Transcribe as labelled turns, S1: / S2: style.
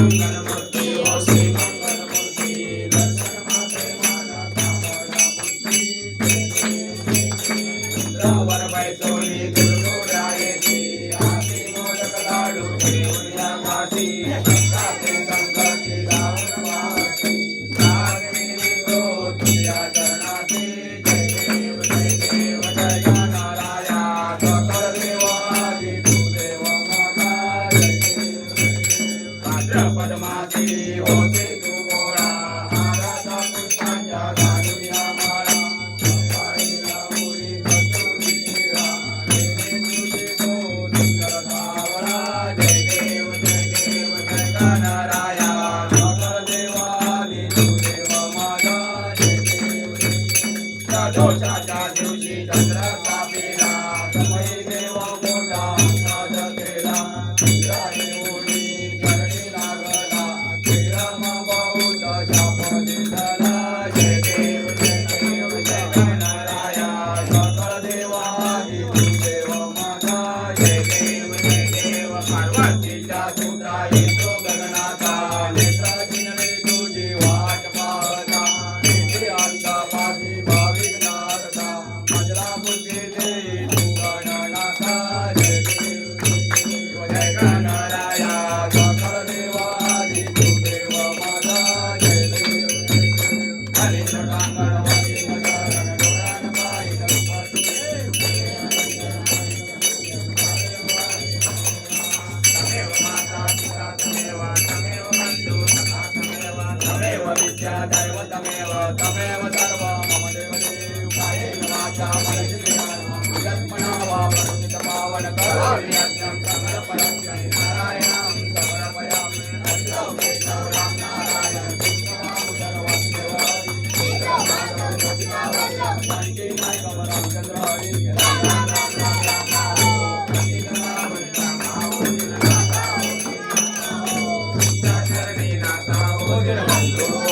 S1: मंगलमूर्ती ओ श्री मंगलमूर्ती दर्शन मात्रे माना कामना बुद्धी रावर बैसोली गुरुडोऱ्या येती आती मोदक लाडू घेऊन या काठी काठी संकटी लावून वाहती नागविनी तो तुझ्या चरणाची जय देव जय गणराया सकळ देव आदी तू देव माझा जय देव भाद्रपद मासी होते तू गोळा हाराचा पुष्पांच्या घालूया माळा अंबाईला उडी कस्तुरी शिळा देणे तुझे तो सुंदर सावळा जय देव जय गणराया सकळ देव आदी तू देव माझा जय देव प्रदोषाच्या दिवशी चंद्र कापिला समयी देव मोठा अंदाज केला इंद्राने उडी करणी लागला श्रीराम बहुत शाप दिसला जय देव जय गणराया सकळ देव आदी तू देव माझा जय देव पार्वतीच्या सुता येतो गगनाचा नेत्राची नळे तुझी वाट पाहता निधी अंतपाती भाविक नारदा मंजला बुद्धी दे तू गणनाथा जय देव जय गणराया सकळ देव आदी तू देव माझा जय देव हरिण गणपती गजानन डोळ्यान पाहिलं तमेव माता पिता तमेव तमेव बंधू सखा तमेव विद्या दैव तमेव सर्व मम देव देव कायेन वाचा मनसेन यत्मना वा वरुणित पावन करोमि यज्ञं समर्पयामि नारायणं समर्पयामि अष्टौ केशव राम नारायण कृष्ण वासुदेव जानकी नायक रामचंद्र हरी राम राम राम राम राम राम चरणी नाथा हो